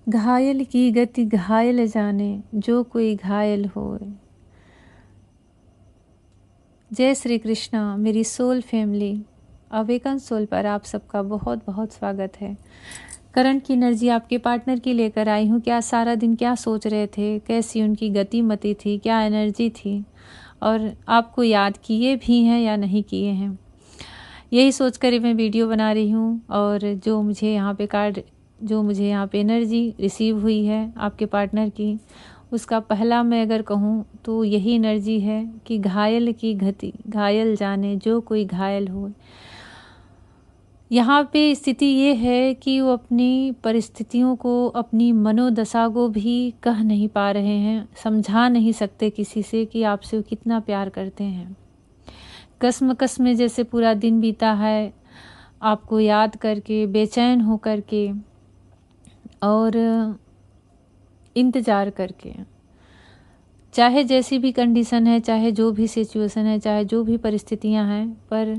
घायल की गति घायल जाने, जो कोई घायल होए। जय श्री कृष्णा मेरी सोल फैमिली, अवेकन सोल पर आप सबका बहुत बहुत स्वागत है। करंट की एनर्जी आपके पार्टनर की लेकर आई हूँ। क्या सारा दिन क्या सोच रहे थे, कैसी उनकी गतिमति थी, क्या एनर्जी थी, और आपको याद किए भी हैं या नहीं किए हैं, यही सोचकर मैं वीडियो बना रही हूँ। और जो मुझे यहाँ पे एनर्जी रिसीव हुई है आपके पार्टनर की, उसका पहला मैं अगर कहूँ तो यही एनर्जी है कि घायल की गति घायल जाने, जो कोई घायल हो। यहाँ पे स्थिति ये है कि वो अपनी परिस्थितियों को, अपनी मनोदशा को भी कह नहीं पा रहे हैं, समझा नहीं सकते किसी से कि आपसे वो कितना प्यार करते हैं। कसम में जैसे पूरा दिन बीता है आपको याद करके, बेचैन हो करके और इंतज़ार करके। चाहे जैसी भी कंडीशन है, चाहे जो भी सिचुएशन है, चाहे जो भी परिस्थितियां हैं, पर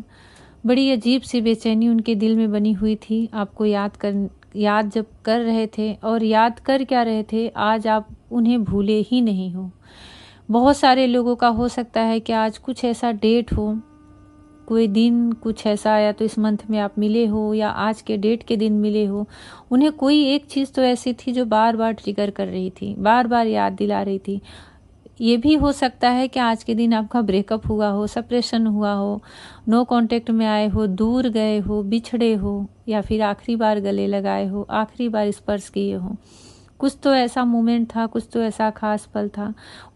बड़ी अजीब सी बेचैनी उनके दिल में बनी हुई थी। आपको याद जब कर रहे थे, और याद कर क्या रहे थे, आज आप उन्हें भूले ही नहीं हो। बहुत सारे लोगों का हो सकता है कि आज कुछ ऐसा डेट हो, कोई दिन कुछ ऐसा, या तो इस मंथ में आप मिले हो या आज के डेट के दिन मिले हो। उन्हें कोई एक चीज़ तो ऐसी थी जो बार बार ट्रिगर कर रही थी, बार बार याद दिला रही थी। ये भी हो सकता है कि आज के दिन आपका ब्रेकअप हुआ हो, सेपरेशन हुआ हो, नो कांटेक्ट में आए हो, दूर गए हो, बिछड़े हो, या फिर आखिरी बार गले लगाए हो, आखिरी बार स्पर्श किए हो। कुछ तो ऐसा मोमेंट था, कुछ तो ऐसा खास पल था।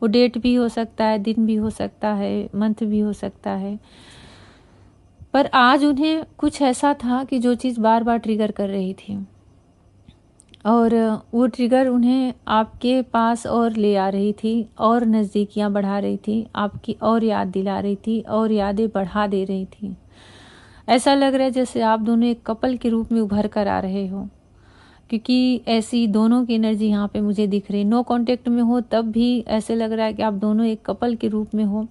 वो डेट भी हो सकता है, दिन भी हो सकता है, मंथ भी हो सकता है, पर आज उन्हें कुछ ऐसा था कि जो चीज़ बार बार ट्रिगर कर रही थी, और वो ट्रिगर उन्हें आपके पास और ले आ रही थी, और नज़दीकियाँ बढ़ा रही थी, आपकी और याद दिला रही थी, और यादें बढ़ा दे रही थी। ऐसा लग रहा है जैसे आप दोनों एक कपल के रूप में उभर कर आ रहे हो, क्योंकि ऐसी दोनों की एनर्जी यहाँ पे मुझे दिख रही। नो कांटेक्ट में हो तब भी ऐसे लग रहा है कि आप दोनों एक कपल के रूप में हो,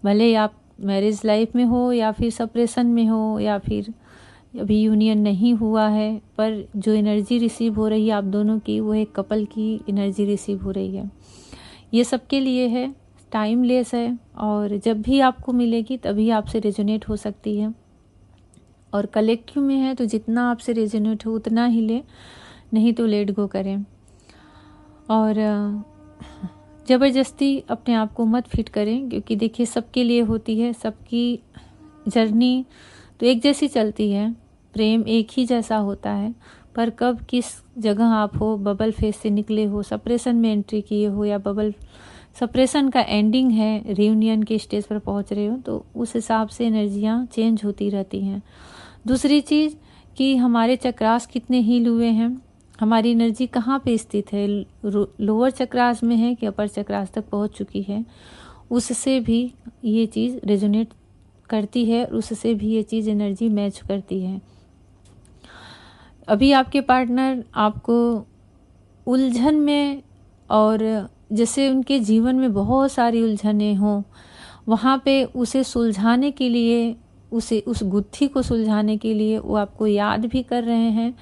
भले आप मैरिज लाइफ में हो या फिर सेपरेशन में हो या फिर अभी यूनियन नहीं हुआ है, पर जो एनर्जी रिसीव हो रही है आप दोनों की, वो एक कपल की एनर्जी रिसीव हो रही है। ये सबके लिए है, टाइमलेस है, और जब भी आपको मिलेगी तभी आपसे रेजोनेट हो सकती है। और कलेक्टिव में है तो जितना आपसे रेजोनेट हो उतना ही ले, नहीं तो लेट गो करें। और ज़बरदस्ती अपने आप को मत फिट करें, क्योंकि देखिए सबके लिए होती है, सबकी जर्नी तो एक जैसी चलती है, प्रेम एक ही जैसा होता है, पर कब किस जगह आप हो, बबल फेस से निकले हो, सेपरेशन में एंट्री किए हो, या बबल सेपरेशन का एंडिंग है, रियूनियन के स्टेज पर पहुंच रहे हो, तो उस हिसाब से एनर्जियाँ चेंज होती रहती हैं। दूसरी चीज़ कि हमारे चक्रास कितने हील हुए हैं, हमारी एनर्जी कहाँ पे स्थित है, लोअर चक्रास में है कि अपर चक्रास तक पहुंच चुकी है, उससे भी ये चीज़ रेजोनेट करती है, उससे भी ये चीज़ एनर्जी मैच करती है। अभी आपके पार्टनर आपको उलझन में, और जैसे उनके जीवन में बहुत सारी उलझनें हों, वहाँ पे उसे सुलझाने के लिए, उस गुत्थी को सुलझाने के लिए वो आपको याद भी कर रहे हैं,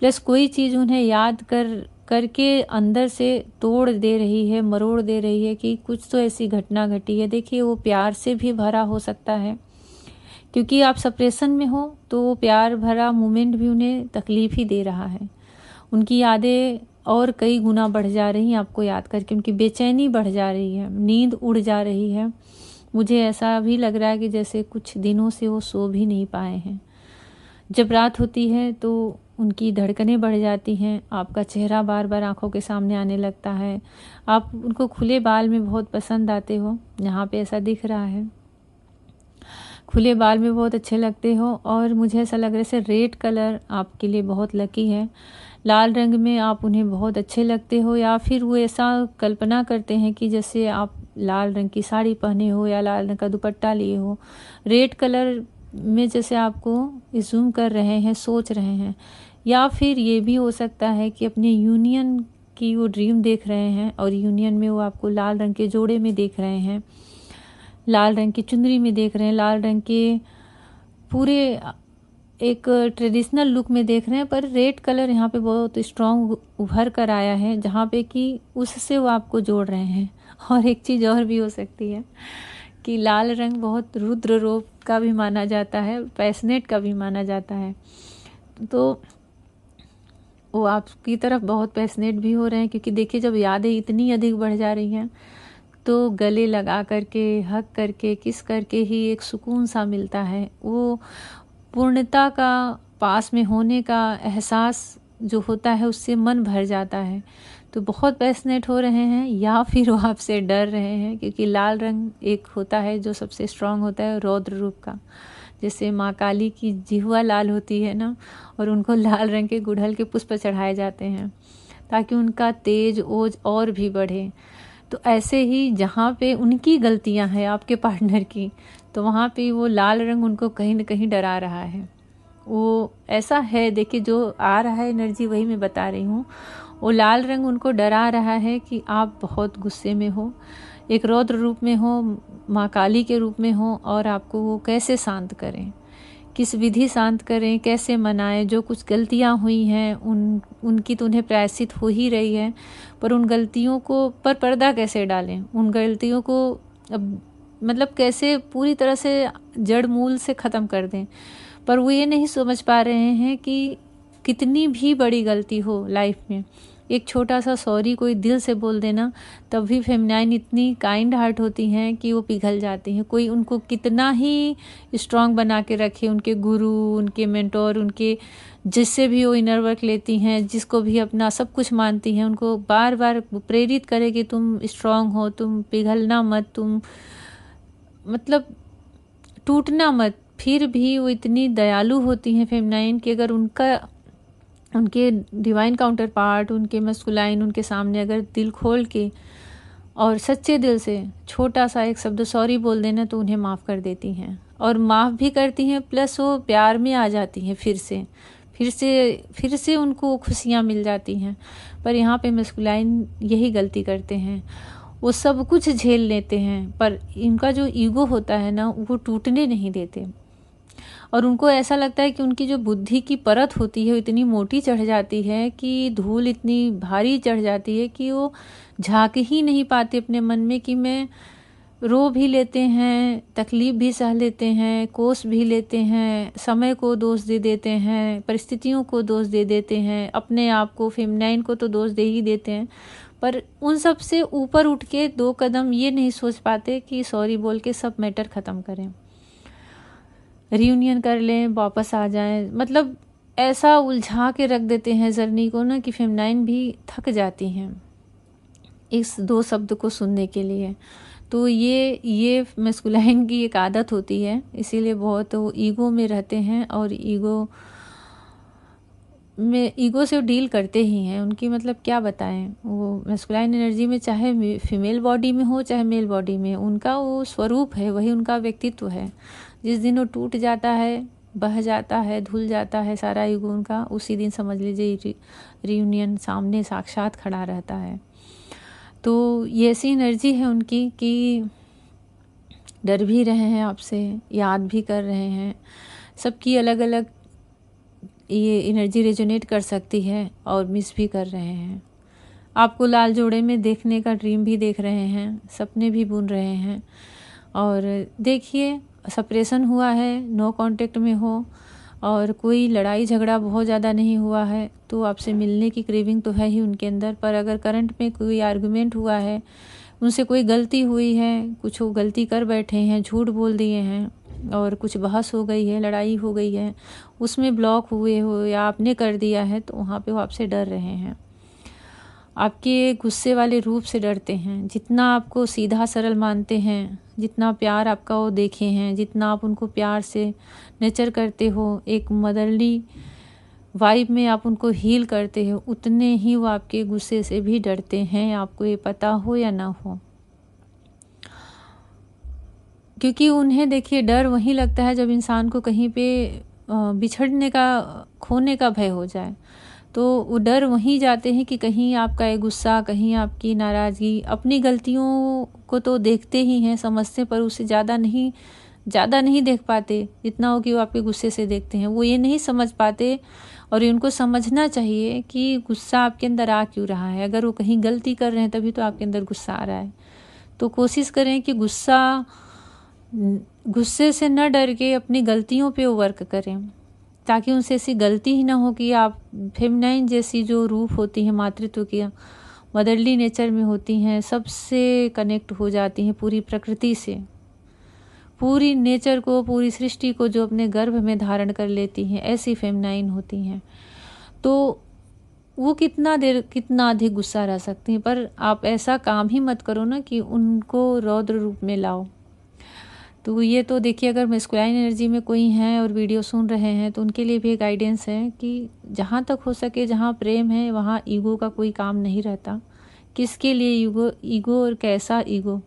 प्लस कोई चीज़ उन्हें याद करके अंदर से तोड़ दे रही है, मरोड़ दे रही है कि कुछ तो ऐसी घटना घटी है। देखिए वो प्यार से भी भरा हो सकता है, क्योंकि आप सेपरेशन में हो तो वो प्यार भरा मोमेंट भी उन्हें तकलीफ ही दे रहा है। उनकी यादें और कई गुना बढ़ जा रही हैं आपको याद करके, उनकी बेचैनी बढ़ जा रही है, नींद उड़ जा रही है। मुझे ऐसा भी लग रहा है कि जैसे कुछ दिनों से वो सो भी नहीं पाए हैं। जब रात होती है तो उनकी धड़कनें बढ़ जाती हैं, आपका चेहरा बार बार आंखों के सामने आने लगता है, आप उनको खुले बाल में बहुत पसंद आते हो, यहाँ पे ऐसा दिख रहा है, खुले बाल में बहुत अच्छे लगते हो। और मुझे ऐसा लग रहा है जैसे रेड कलर आपके लिए बहुत लकी है, लाल रंग में आप उन्हें बहुत अच्छे लगते हो, या फिर वो ऐसा कल्पना करते हैं कि जैसे आप लाल रंग की साड़ी पहने हो या लाल रंग का दुपट्टा लिए हो, रेड कलर में जैसे आपको जूम कर रहे हैं, सोच रहे हैं। या फिर ये भी हो सकता है कि अपने यूनियन की वो ड्रीम देख रहे हैं, और यूनियन में वो आपको लाल रंग के जोड़े में देख रहे हैं, लाल रंग की चुनरी में देख रहे हैं, लाल रंग के पूरे एक ट्रेडिशनल लुक में देख रहे हैं, पर रेड कलर यहाँ पे बहुत स्ट्रॉन्ग उभर कर आया है, जहाँ पे कि उससे वो आपको जोड़ रहे हैं। और एक चीज़ और भी हो सकती है कि लाल रंग बहुत रुद्र रूप का भी माना जाता है, पैशनेट का भी माना जाता है, तो वो आपकी तरफ बहुत पैशनेट भी हो रहे हैं। क्योंकि देखिए, जब यादें इतनी अधिक बढ़ जा रही हैं तो गले लगा करके, हग करके, किस करके ही एक सुकून सा मिलता है। वो पूर्णता का, पास में होने का एहसास जो होता है, उससे मन भर जाता है। तो बहुत पैशनेट हो रहे हैं, या फिर वो आपसे डर रहे हैं, क्योंकि लाल रंग एक होता है जो सबसे स्ट्रांग होता है रौद्र रूप का। जैसे माँ काली की जिह्वा लाल होती है ना, और उनको लाल रंग के गुड़हल के पुष्प चढ़ाए जाते हैं ताकि उनका तेज ओज और भी बढ़े। तो ऐसे ही जहाँ पे उनकी गलतियाँ हैं आपके पार्टनर की, तो वहाँ पे वो लाल रंग उनको कहीं न कहीं डरा रहा है। वो ऐसा है, देखिए जो आ रहा है एनर्जी वही मैं बता रही हूँ। वो लाल रंग उनको डरा रहा है कि आप बहुत गुस्से में हो, एक रौद्र रूप में हो, माँ काली के रूप में हो, और आपको वो कैसे शांत करें, किस विधि शांत करें, कैसे मनाएं। जो कुछ गलतियां हुई हैं उनकी तो उन्हें प्रायश्चित हो ही रही है, पर उन गलतियों को पर पर्दा कैसे डालें, उन गलतियों को अब मतलब कैसे पूरी तरह से जड़ मूल से ख़त्म कर दें। पर वो ये नहीं समझ पा रहे हैं कि कितनी भी बड़ी गलती हो लाइफ में, एक छोटा सा सॉरी कोई दिल से बोल देना, तब भी फेमिनाइन इतनी काइंड हार्ट होती हैं कि वो पिघल जाती हैं। कोई उनको कितना ही स्ट्रांग बना के रखे, उनके गुरु, उनके मेंटोर, उनके जिससे भी वो इनर वर्क लेती हैं, जिसको भी अपना सब कुछ मानती हैं, उनको बार बार प्रेरित करे कि तुम स्ट्रांग हो, तुम पिघलना मत, तुम मतलब टूटना मत। फिर भी वो इतनी दयालु होती हैं फेमिनाइन कि अगर उनके डिवाइन काउंटर पार्ट, उनके मस्कुलाइन उनके सामने अगर दिल खोल के और सच्चे दिल से छोटा सा एक शब्द सॉरी बोल देना, तो उन्हें माफ़ कर देती हैं, और माफ़ भी करती हैं, प्लस वो प्यार में आ जाती हैं फिर से उनको खुशियाँ मिल जाती हैं। पर यहाँ पे मस्कुलाइन यही गलती करते हैं, वो सब कुछ झेल लेते हैं, पर इनका जो ईगो होता है ना, वो टूटने नहीं देते। और उनको ऐसा लगता है कि उनकी जो बुद्धि की परत होती है वो इतनी मोटी चढ़ जाती है, कि धूल इतनी भारी चढ़ जाती है कि वो झांक ही नहीं पाते अपने मन में कि मैं रो भी लेते हैं, तकलीफ भी सह लेते हैं, कोस भी लेते हैं, समय को दोष दे देते हैं, परिस्थितियों को दोष दे देते हैं, अपने आप को, फेमिनाइन को तो दोष दे ही देते हैं। पर उन सब से ऊपर उठ के 2 कदम ये नहीं सोच पाते कि सॉरी बोल के सब मैटर ख़त्म करें, रियूनियन कर लें, वापस आ जाएं। मतलब ऐसा उलझा के रख देते हैं जर्नी को ना, कि फेमिनाइन भी थक जाती हैं इस 2 शब्द को सुनने के लिए। तो ये मस्कुलाइन की एक आदत होती है, इसीलिए बहुत वो ईगो में रहते हैं, और ईगो से डील करते ही हैं। उनकी मतलब क्या बताएं, वो मस्कुलाइन एनर्जी में चाहे फीमेल बॉडी में हो चाहे मेल बॉडी में, उनका वो स्वरूप है, वही उनका व्यक्तित्व है। जिस दिन वो टूट जाता है, बह जाता है, धुल जाता है सारा ईगो उनका, उसी दिन समझ लीजिए रियूनियन सामने साक्षात खड़ा रहता है। तो ये ऐसी एनर्जी है उनकी कि डर भी रहे हैं आपसे, याद भी कर रहे हैं, सबकी अलग अलग ये एनर्जी रेजोनेट कर सकती है, और मिस भी कर रहे हैं। आपको लाल जोड़े में देखने का ड्रीम भी देख रहे हैं, सपने भी बुन रहे हैं। और देखिए, सेपरेशन हुआ है, नो कांटेक्ट में हो, और कोई लड़ाई झगड़ा बहुत ज़्यादा नहीं हुआ है, तो आपसे मिलने की क्रेविंग तो है ही उनके अंदर। पर अगर करंट में कोई आर्गुमेंट हुआ है, उनसे कोई गलती हुई है, कुछ वो गलती कर बैठे हैं, झूठ बोल दिए हैं, और कुछ बहस हो गई है, लड़ाई हो गई है, उसमें ब्लॉक हुए हो या आपने कर दिया है, तो वहाँ पे वो आपसे डर रहे हैं, आपके गुस्से वाले रूप से डरते हैं। जितना आपको सीधा सरल मानते हैं, जितना प्यार आपका वो देखे हैं, जितना आप उनको प्यार से नेचर करते हो, एक मदरली वाइब में आप उनको हील करते हो, उतने ही वो आपके गुस्से से भी डरते हैं, आपको ये पता हो या ना हो। क्योंकि उन्हें देखिए, डर वहीं लगता है जब इंसान को कहीं पे बिछड़ने का, खोने का भय हो जाए, तो वो डर वहीं जाते हैं कि कहीं आपका ये गुस्सा, कहीं आपकी नाराज़गी, अपनी गलतियों को तो देखते ही हैं, समझते, पर उससे ज़्यादा नहीं ज़्यादा नहीं देख पाते, इतना हो कि वो आपके गुस्से से देखते हैं। वो ये नहीं समझ पाते और उनको समझना चाहिए कि गुस्सा आपके अंदर आ क्यों रहा है। अगर वो कहीं गलती कर रहे हैं तभी तो आपके अंदर गुस्सा आ रहा है। तो कोशिश करें कि गुस्से से न डर के अपनी गलतियों पे वर्क करें, ताकि उनसे ऐसी गलती ही ना हो कि आप फेमिनाइन जैसी जो रूप होती है मातृत्व की, मदरली नेचर में होती हैं, सबसे कनेक्ट हो जाती हैं, पूरी प्रकृति से, पूरी नेचर को, पूरी सृष्टि को जो अपने गर्भ में धारण कर लेती हैं, ऐसी फेमिनाइन होती हैं। तो वो कितना अधिक गुस्सा रह सकती हैं। पर आप ऐसा काम ही मत करो ना कि उनको रौद्र रूप में लाओ। तो ये तो देखिए, अगर मैस्कुलाइन एनर्जी में कोई हैं और वीडियो सुन रहे हैं तो उनके लिए भी गाइडेंस है कि जहाँ तक हो सके, जहाँ प्रेम है वहाँ ईगो का कोई काम नहीं रहता। किसके लिए ईगो और कैसा ईगो?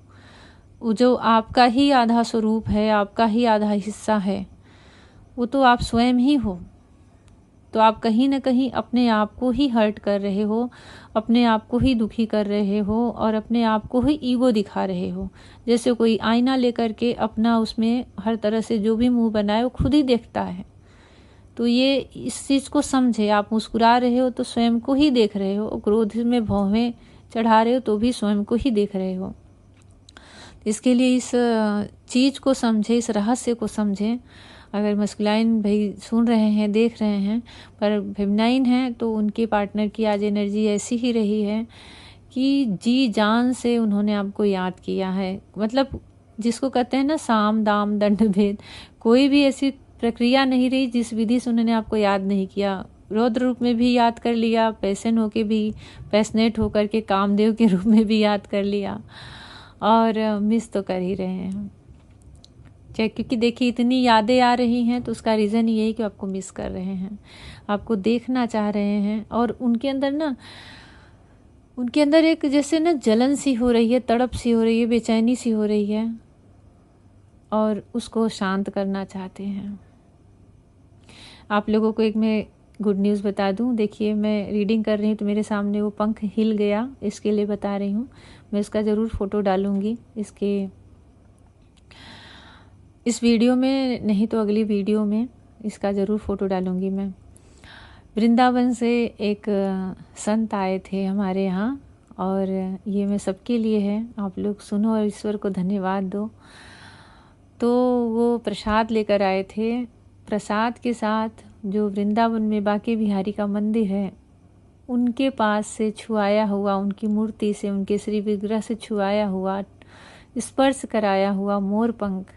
वो जो आपका ही आधा स्वरूप है, आपका ही आधा हिस्सा है, वो तो आप स्वयं ही हो। तो आप कहीं ना कहीं अपने आप को ही हर्ट कर रहे हो, अपने आप को ही दुखी कर रहे हो और अपने आप को ही ईगो दिखा रहे हो। जैसे कोई आईना लेकर के अपना उसमें हर तरह से जो भी मुंह बनाए वो खुद ही देखता है। तो ये इस चीज़ को समझे। आप मुस्कुरा रहे हो तो स्वयं को ही देख रहे हो, क्रोध में भौहें चढ़ा रहे हो तो भी स्वयं को ही देख रहे हो। इसके लिए इस चीज़ को समझे, इस रहस्य को समझें। अगर मस्कुलाइन भाई सुन रहे हैं, देख रहे हैं, पर फेमिनाइन है तो उनके पार्टनर की आज एनर्जी ऐसी ही रही है कि जी जान से उन्होंने आपको याद किया है। मतलब जिसको कहते हैं ना साम दाम दंड भेद, कोई भी ऐसी प्रक्रिया नहीं रही जिस विधि से उन्होंने आपको याद नहीं किया। रौद्र रूप में भी याद कर लिया, पैशन होके भी, पैशनेट होकर के कामदेव के रूप में भी याद कर लिया, और मिस तो कर ही रहे हैं। क्योंकि देखिए इतनी यादें आ रही हैं तो उसका रीज़न ये है कि आपको मिस कर रहे हैं, आपको देखना चाह रहे हैं। और उनके अंदर एक जैसे ना जलन सी हो रही है, तड़प सी हो रही है, बेचैनी सी हो रही है, और उसको शांत करना चाहते हैं। आप लोगों को एक मैं गुड न्यूज़ बता दूं। देखिए मैं रीडिंग कर रही हूँ तो मेरे सामने वो पंख हिल गया, इसके लिए बता रही हूँ। मैं इसका ज़रूर फ़ोटो डालूँगी इस वीडियो में, नहीं तो अगली वीडियो में इसका ज़रूर फ़ोटो डालूँगी मैं। वृंदावन से एक संत आए थे हमारे यहाँ, और ये मैं सबके लिए है, आप लोग सुनो और ईश्वर को धन्यवाद दो। तो वो प्रसाद लेकर आए थे। प्रसाद के साथ जो वृंदावन में बांके बिहारी का मंदिर है, उनके पास से छुआया हुआ, उनकी मूर्ति से, उनके श्री विग्रह से छुआया हुआ, स्पर्श कराया हुआ मोर पंख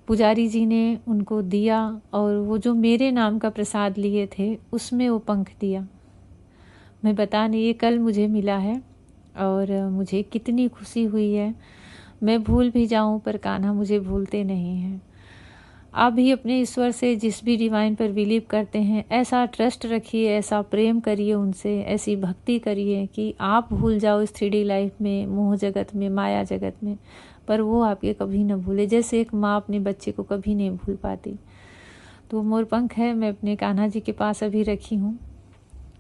पुजारी जी ने उनको दिया, और वो जो मेरे नाम का प्रसाद लिए थे उसमें वो पंख दिया। मैं बता नहीं, ये कल मुझे मिला है और मुझे कितनी खुशी हुई है। मैं भूल भी जाऊं पर कान्हा मुझे भूलते नहीं हैं। आप भी अपने ईश्वर से, जिस भी डिवाइन पर बिलीव करते हैं, ऐसा ट्रस्ट रखिए, ऐसा प्रेम करिए उनसे, ऐसी भक्ति करिए कि आप भूल जाओ इस 3D लाइफ में, मोह जगत में, माया जगत में, पर वो आपके कभी न भूले। जैसे एक माँ अपने बच्चे को कभी नहीं भूल पाती। तो मोर पंख है, मैं अपने कान्हा जी के पास अभी रखी हूँ।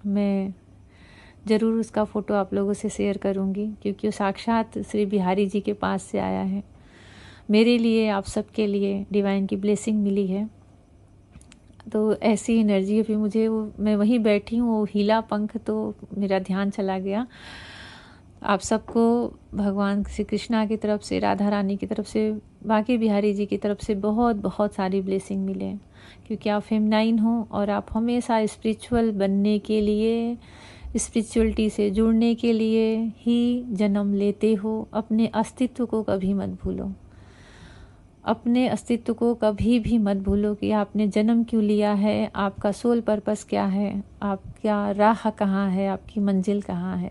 मैं ज़रूर उसका फ़ोटो आप लोगों से शेयर करूँगी, क्योंकि वो साक्षात श्री बिहारी जी के पास से आया है। मेरे लिए, आप सबके लिए डिवाइन की ब्लेसिंग मिली है। तो ऐसी एनर्जी अभी मुझे, वो मैं वहीं बैठी हूँ, वो हीला पंख, तो मेरा ध्यान चला गया। आप सबको भगवान श्री कृष्णा की तरफ से, राधा रानी की तरफ से, बांके बिहारी जी की तरफ से बहुत बहुत सारी ब्लेसिंग मिले, क्योंकि आप फेमिनाइन हो और आप हमेशा स्पिरिचुअल बनने के लिए, स्पिरिचुअलिटी से जुड़ने के लिए ही जन्म लेते हो। अपने अस्तित्व को कभी मत भूलो, अपने अस्तित्व को कभी भी मत भूलो कि आपने जन्म क्यों लिया है, आपका सोल पर्पस क्या है, आपका राह कहाँ है, आपकी मंजिल कहाँ है।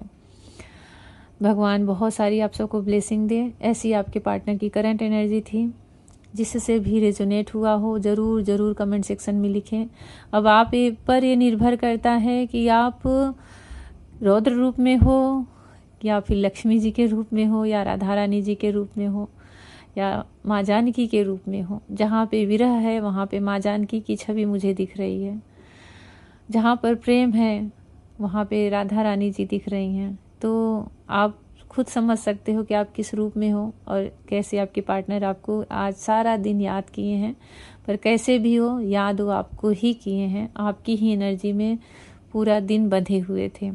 भगवान बहुत सारी आप सबको ब्लेसिंग दे। ऐसी आपके पार्टनर की करंट एनर्जी थी, जिससे भी रेजोनेट हुआ हो ज़रूर ज़रूर कमेंट सेक्शन में लिखें। अब आप पर ये निर्भर करता है कि आप रौद्र रूप में हो, या फिर लक्ष्मी जी के रूप में हो, या राधा रानी जी के रूप में हो, या माँ जानकी के रूप में हो। जहाँ पे विरह है वहाँ पे माँ जानकी की छवि मुझे दिख रही है, जहाँ पर प्रेम है वहाँ पे राधा रानी जी दिख रही हैं। तो आप खुद समझ सकते हो कि आप किस रूप में हो और कैसे आपके पार्टनर आपको आज सारा दिन याद किए हैं। पर कैसे भी हो, याद वो आपको ही किए हैं, आपकी ही एनर्जी में पूरा दिन बंधे हुए थे।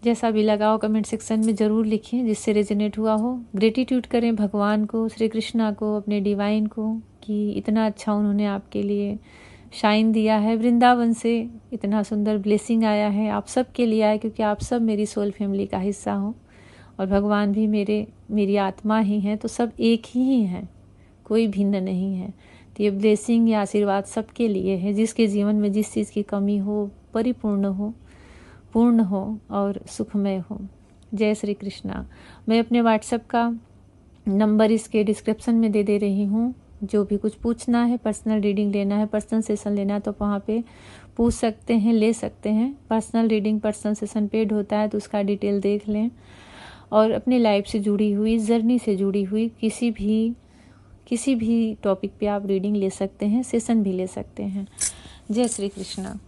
जैसा भी लगा हो कमेंट सेक्शन में ज़रूर लिखें, जिससे रेजोनेट हुआ हो। ग्रेटिट्यूड करें भगवान को, श्री कृष्णा को, अपने डिवाइन को कि इतना अच्छा उन्होंने आपके लिए शाइन दिया है। वृंदावन से इतना सुंदर ब्लेसिंग आया है, आप सब के लिए आया, क्योंकि आप सब मेरी सोल फैमिली का हिस्सा हो और भगवान भी मेरी आत्मा ही हैं, तो सब एक ही हैं, कोई भिन्न नहीं है। तो ये ब्लेसिंग या आशीर्वाद सबके लिए है, जिसके जीवन में जिस चीज़ की कमी हो परिपूर्ण हो, पूर्ण हो और सुखमय हो। जय श्री कृष्णा। मैं अपने व्हाट्सएप का नंबर इसके डिस्क्रिप्शन में दे रही हूँ। जो भी कुछ पूछना है, पर्सनल रीडिंग लेना है, पर्सनल सेशन लेना है, तो वहाँ पे पूछ सकते हैं, ले सकते हैं। Personal reading, personal session paid होता है, तो उसका डिटेल देख लें। और अपनी लाइफ से जुड़ी हुई, जर्नी से जुड़ी हुई किसी भी टॉपिक पे आप रीडिंग ले सकते हैं, सेशन भी ले सकते हैं। जय श्री कृष्णा।